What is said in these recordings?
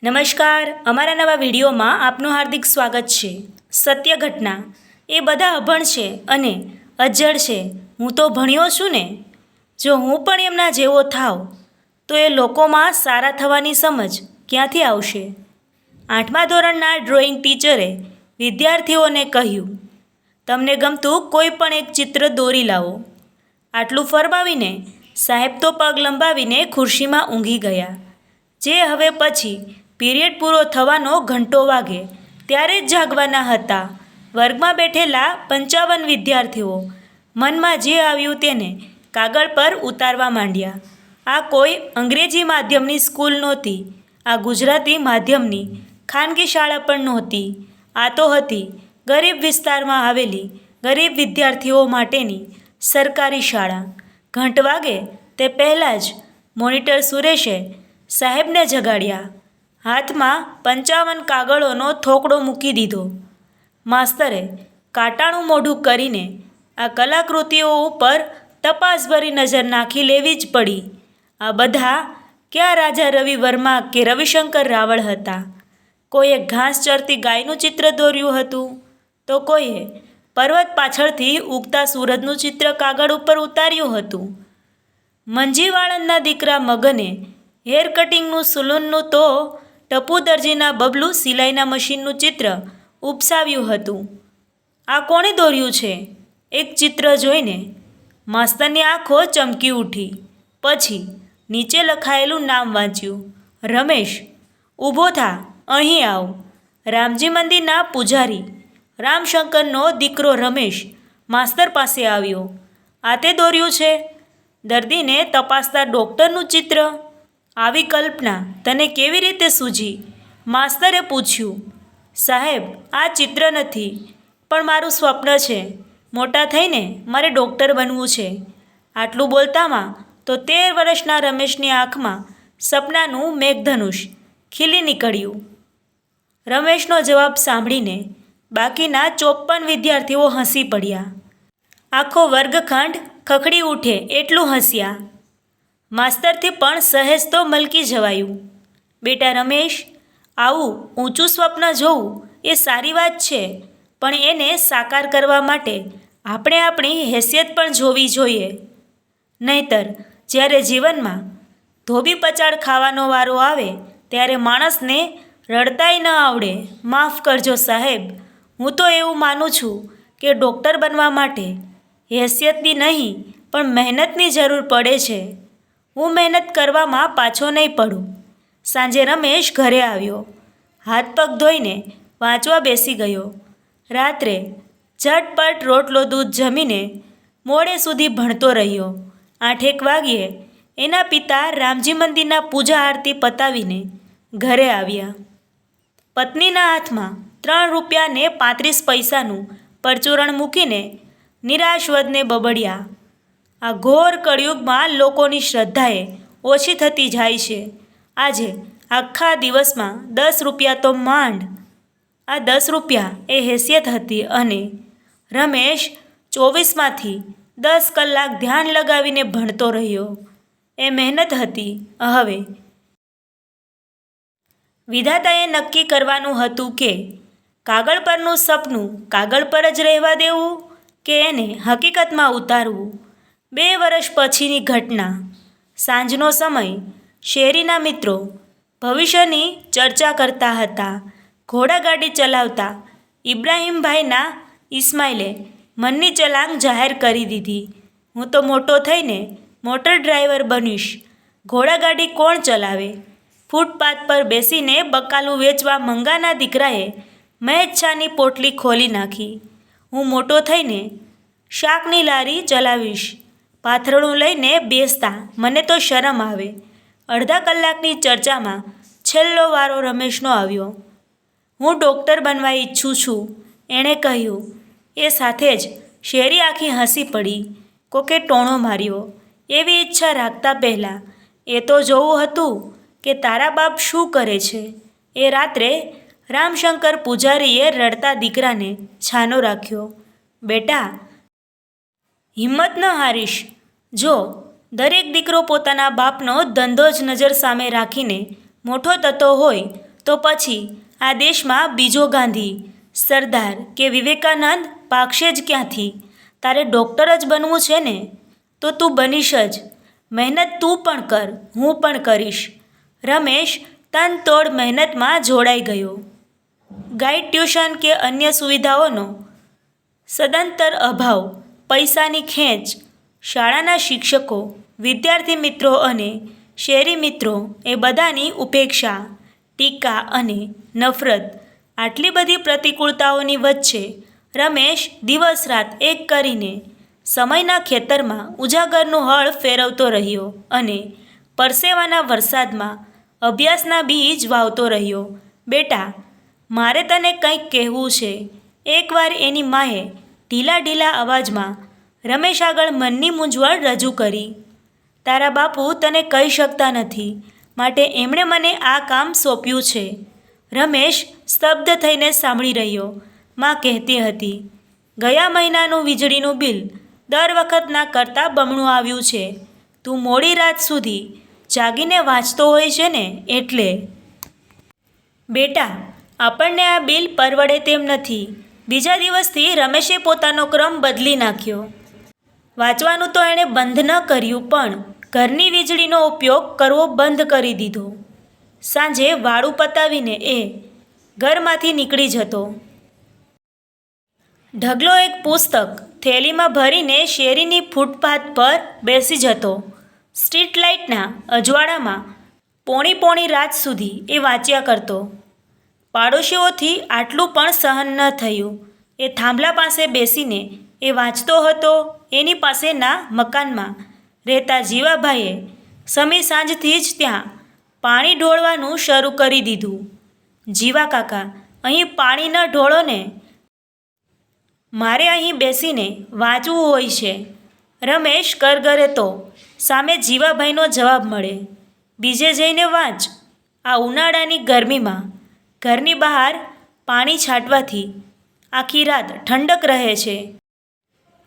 નમસ્કાર, અમારા નવા વિડીયોમાં આપનું હાર્દિક સ્વાગત છે. સત્ય ઘટના. એ બધા અભણ છે અને અજ્જડ છે. હું તો ભણ્યો છું ને. જો હું પણ એમના જેવો થાવ તો એ લોકોમાં સારા થવાની સમજ ક્યાંથી આવશે? 8મા ધોરણના ડ્રોઈંગ ટીચરે વિદ્યાર્થીઓને કહ્યું, તમને ગમતું કોઈ પણ એક ચિત્ર દોરી લાવો. આટલું ફરમાવીને સાહેબ તો પગ લંબાવીને ખુરશીમાં ઊંઘી ગયા. જે હવે પછી પીરિયડ પૂરો થવાનો ઘંટો વાગે ત્યારે જ જાગવાના હતા. વર્ગમાં બેઠેલા 55 વિદ્યાર્થીઓ મનમાં જે આવ્યું તેને કાગળ પર ઉતારવા માંડ્યા. આ કોઈ અંગ્રેજી માધ્યમની સ્કૂલ નહોતી. આ ગુજરાતી માધ્યમની ખાનગી શાળા પણ નહોતી. આ તો હતી ગરીબ વિસ્તારમાં આવેલી ગરીબ વિદ્યાર્થીઓ માટેની સરકારી શાળા. ઘંટ વાગે તે પહેલાં જ મોનિટર સુરેશે સાહેબને જગાડ્યા. હાથમાં 55 કાગળોનો થોકડો મૂકી દીધો. માસ્તરે કાટાણું મોઢું કરીને આ કલાકૃતિઓ ઉપર તપાસભરી નજર નાખી લેવી જ પડી. આ બધા ક્યાં રાજા રવિ વર્મા કે રવિશંકર રાવળ હતા? કોઈએ ઘાસ ચરતી ગાયનું ચિત્ર દોર્યું હતું, તો કોઈએ પર્વત પાછળથી ઉગતા સૂરજનું ચિત્ર કાગળ ઉપર ઉતાર્યું હતું. મંજીવાળંદના દીકરા મગને હેર કટિંગનું સલૂનનું તો ટપુ દરજીના બબલું સિલાઈના મશીનનું ચિત્ર ઉપસાવ્યું હતું. આ કોણે દોર્યું છે? એક ચિત્ર જોઈને માસ્તરની આંખો ચમકી ઉઠી. પછી નીચે લખાયેલું નામ વાંચ્યું. રમેશ, ઊભો થા, અહીં આવ. રામજી મંદિરના પૂજારી રામશંકરનો દીકરો રમેશ માસ્તર પાસે આવ્યો. આ તે દોર્યું છે? દર્દીને તપાસતા ડૉક્ટરનું ચિત્ર? આવી કલ્પના તને કેવી રીતે સૂઝી? માસ્તરે પૂછ્યું. સાહેબ, આ ચિત્ર નથી, પણ મારું સ્વપ્ન છે. મોટા થઈને મારે ડૉક્ટર બનવું છે. આટલું બોલતામાં તો 13 વર્ષના રમેશની આંખમાં સપનાનું મેઘધનુષ ખીલી નીકળ્યું. રમેશનો જવાબ સાંભળીને બાકીના 54 વિદ્યાર્થીઓ હસી પડ્યા. આખો વર્ગખંડ ખખડી ઉઠે એટલું હસ્યા. માસ્તરથી પણ સહેજ તો મલકી જવાયું. બેટા રમેશ, આવું ઊંચું સ્વપ્ન જોવું એ સારી વાત છે, પણ એને સાકાર કરવા માટે આપણે આપણી હેસિયત પણ જોવી જોઈએ. નહીંતર જ્યારે જીવનમાં ધોબી પચાડ ખાવાનો વારો આવે ત્યારે માણસને રડતાય ન આવડે. માફ કરજો સાહેબ, હું તો એવું માનું છું કે ડૉક્ટર બનવા માટે હેસિયતની નહીં પણ મહેનતની જરૂર પડે છે. હું મહેનત કરવામાં પાછો નહીં પડું. સાંજે રમેશ ઘરે આવ્યો. હાથ પગ ધોઈને વાંચવા બેસી ગયો. રાત્રે ઝટપટ રોટલો દૂધ જમીને મોડે સુધી ભણતો રહ્યો. 8 વાગ્યે એના પિતા રામજી મંદિરના પૂજા આરતી પતાવીને ઘરે આવ્યા. પત્નીના હાથમાં 3 રૂપિયા ને 35 પૈસાનું પરચુરણ મૂકીને નિરાશવદને બબડ્યા. આ ઘોર કળિયુગમાં લોકોની શ્રદ્ધાએ ઓછી થતી જાય છે. આજે આખા દિવસમાં 10 રૂપિયા તો માંડ. આ 10 રૂપિયા એ હેસિયત હતી અને રમેશ 24માંથી 10 કલાક ધ્યાન લગાવીને ભણતો રહ્યો. એ મહેનત હતી. હવે વિધાતાએ નક્કી કરવાનું હતું કે કાગળ પરનું સપનું કાગળ પર જ રહેવા દેવું કે એને હકીકતમાં ઉતારવું. 2 વર્ષ પછીની ઘટના. સાંજનો સમય. શેરીના મિત્રો ભવિષ્યની ચર્ચા કરતા હતા. ઘોડાગાડી ચલાવતા ઇબ્રાહીમભાઈના ઇસ્માઇલે મનની ચલાંગ જાહેર કરી દીધી. હું તો મોટો થઈને મોટર ડ્રાઈવર બનીશ. ઘોડાગાડી કોણ ચલાવે? ફૂટપાથ પર બેસીને બકાલું વેચવા મંગાના દીકરાએ મહેચ્છાની પોટલી ખોલી નાખી. હું મોટો થઈને શાકની લારી ચલાવીશ. પાથરણું લઈને બેસતા મને તો શરમ આવે. અડધા કલાકની ચર્ચામાં છેલ્લો વારો રમેશનો આવ્યો. હું ડૉક્ટર બનવા ઈચ્છું છું, એણે કહ્યું. એ સાથે જ શેરી આખી હસી પડી. કોકે ટોણો માર્યો. એવી ઈચ્છા રાખતા પહેલાં એ તો જોવું હતું કે તારા બાપ શું કરે છે. એ રાત્રે રામશંકર પૂજારીએ રડતા દીકરાને છાનો રાખ્યો. બેટા, હિંમત ન હારીશ. જો દરેક દીકરો પોતાના બાપનો ધંધો જ નજર સામે રાખીને મોટો થતો હોય તો પછી આ દેશમાં બીજો ગાંધી, સરદાર કે વિવેકાનંદ પાકશે જ ક્યાંથી? તારે ડૉક્ટર જ બનવું છે ને? તો તું બનીશ જ. મહેનત તું પણ કર, હું પણ કરીશ. રમેશ તનતોડ મહેનતમાં જોડાઈ ગયો. ગાઈડ ટ્યુશન કે અન્ય સુવિધાઓનો સદંતર અભાવ, પૈસાની ખેંચ, શાળાના શિક્ષકો, વિદ્યાર્થી મિત્રો અને શેરી મિત્રો એ બધાની ઉપેક્ષા, ટીકા અને નફરત, આટલી બધી પ્રતિકૂળતાઓની વચ્ચે રમેશ દિવસ રાત એક કરીને સમયના ખેતરમાં ઉજાગરનું હળ ફેરવતો રહ્યો અને પરસેવાના વરસાદમાં અભ્યાસના બીજ વાવતો રહ્યો. બેટા, મારે તને કંઈક કહેવું છે. એકવાર એની માએ ઢીલા અવાજમાં રમેશ આગળ મનની મૂંઝવણ રજૂ કરી. તારા બાપુ તને કહી શકતા નથી, માટે એમણે મને આ કામ સોંપ્યું છે. રમેશ સ્તબ્ધ થઈને સાંભળી રહ્યો. માં કહેતી હતી, ગયા મહિનાનું વીજળીનું બિલ દર વખતના કરતાં બમણું આવ્યું છે. તું મોડી રાત સુધી જાગીને વાંચતો હોય છે ને એટલે. બેટા, આપણને આ બિલ પરવડે તેમ નથી. બીજા દિવસથી રમેશે પોતાનો ક્રમ બદલી નાખ્યો. વાંચવાનું તો એણે બંધ ન કર્યું, પણ ઘરની વીજળીનો ઉપયોગ કરવો બંધ કરી દીધો. સાંજે વાળું પતાવીને એ ઘરમાંથી નીકળી જતો. ઢગલો એક પુસ્તક થેલીમાં ભરીને શેરીની ફૂટપાથ પર બેસી જતો. સ્ટ્રીટ લાઇટના અજવાળામાં પોણી રાત સુધી એ વાંચ્યા કરતો. પાડોશીઓથી આટલું પણ સહન ન થયું. એ થાંભલા પાસે બેસીને એ વાંચતો હતો. એની પાસેના મકાનમાં રહેતા જીવાભાઈએ સમી સાંજથી જ ત્યાં પાણી ઢોળવાનું શરૂ કરી દીધું. જીવા કાકા, અહીં પાણી ન ઢોળો ને, મારે અહીં બેસીને વાંચવું હોય છે. રમેશ કરગરે તો સામે જીવાભાઈનો જવાબ મળે, બીજે જઈને વાંચ. આ ઉનાળાની ગરમીમાં ઘરની બહાર પાણી છાંટવાથી આખી રાત ઠંડક રહે છે.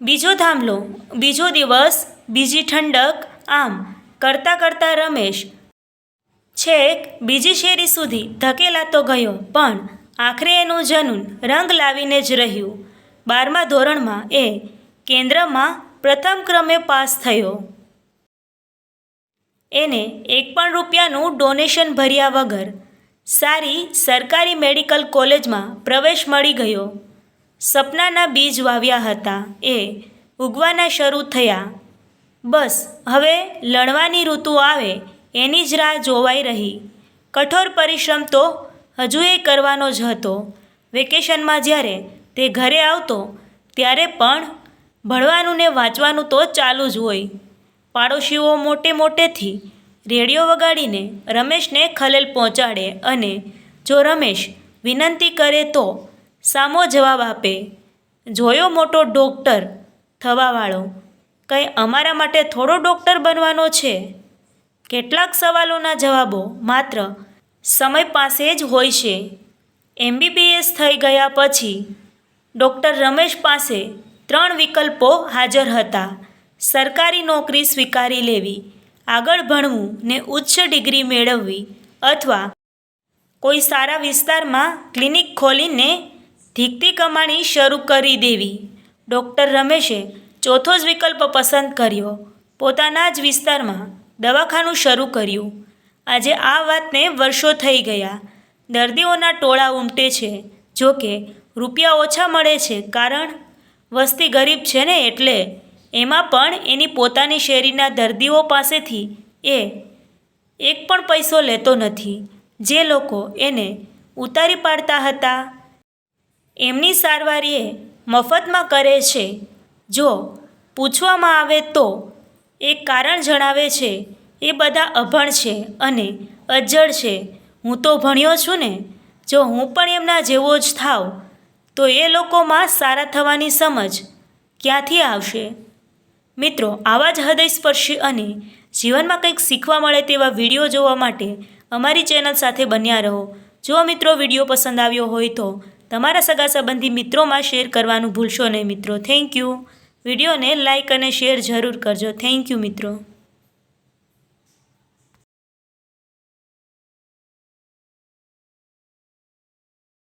બીજો થાંભલો, બીજો દિવસ, બીજી ઠંડક, આમ કરતાં રમેશ છેક બીજી શેરી સુધી ધકેલાતો ગયો, પણ આખરે એનું જનૂન રંગ લાવીને જ રહ્યું. 12મા ધોરણમાં એ કેન્દ્રમાં પ્રથમ ક્રમે પાસ થયો. એને એક પણ રૂપિયાનું ડોનેશન ભર્યા વગર સારી સરકારી મેડિકલ કોલેજમાં પ્રવેશ મળી ગયો. સપનાના બીજ વાવ્યા હતા એ ઉગવાના શરૂ થયા. બસ હવે લણવાની ઋતુ આવે એની જ રાહ જોવાઈ રહી. કઠોર પરિશ્રમ તો હજુ એ કરવાનો જ હતો. વેકેશનમાં જ્યારે તે ઘરે આવતો ત્યારે પણ ભણવાનું ને વાંચવાનું તો ચાલુ જ હોય. પાડોશીઓ મોટેથી રેડિયો વગાડીને રમેશને ખલેલ પહોંચાડે અને જો રમેશ વિનંતી કરે તો સામો જવાબ આપે, જોયો મોટો ડૉક્ટર થવાવાળો, કંઈ અમારા માટે થોડો ડૉક્ટર બનવાનો છે? કેટલાક સવાલોના જવાબો માત્ર સમય પાસે જ હોય છે. MBBS થઈ ગયા પછી ડૉક્ટર રમેશ પાસે 3 વિકલ્પો હાજર હતા. સરકારી નોકરી સ્વીકારી લેવી, આગળ ભણવું ને ઉચ્ચ ડિગ્રી મેળવવી, અથવા કોઈ સારા વિસ્તારમાં ક્લિનિક ખોલીને ધીકતી કમાણી શરૂ કરી દેવી. ડૉક્ટર રમેશે ચોથો જ વિકલ્પ પસંદ કર્યો. પોતાના જ વિસ્તારમાં દવાખાનું શરૂ કર્યું. આજે આ વાતને વર્ષો થઈ ગયા. દર્દીઓના ટોળા ઉમટે છે. જોકે રૂપિયા ઓછા મળે છે, કારણ વસ્તી ગરીબ છે ને એટલે. એમાં પણ એની પોતાની શેરીના દર્દીઓ પાસેથી એ એક પણ પૈસો લેતો નથી. જે લોકો એને ઉતારી પાડતા હતા એમની સારવાર એ મફતમાં કરે છે. જો પૂછવામાં આવે તો એક કારણ જણાવે છે, એ બધા અભણ છે અને અજ્જડ છે. હું તો ભણ્યો છું ને, જો હું પણ એમના જેવો જ થાવ તો એ લોકોમાં સારા થવાની સમજ ક્યાંથી આવશે? મિત્રો, આવા જ હૃદયસ્પર્શી અને જીવનમાં કંઈક શીખવા મળે તેવા વિડીયો જોવા માટે અમારી ચેનલ સાથે બન્યા રહો. જો મિત્રો વિડીયો પસંદ આવ્યો હોય તો તમારા સગા સંબંધી મિત્રોમાં શેર કરવાનું ભૂલશો નહીં મિત્રો. Thank you. વિડીયોને લાઇક અને શેર જરૂર કરજો. થેન્ક યુ મિત્રો.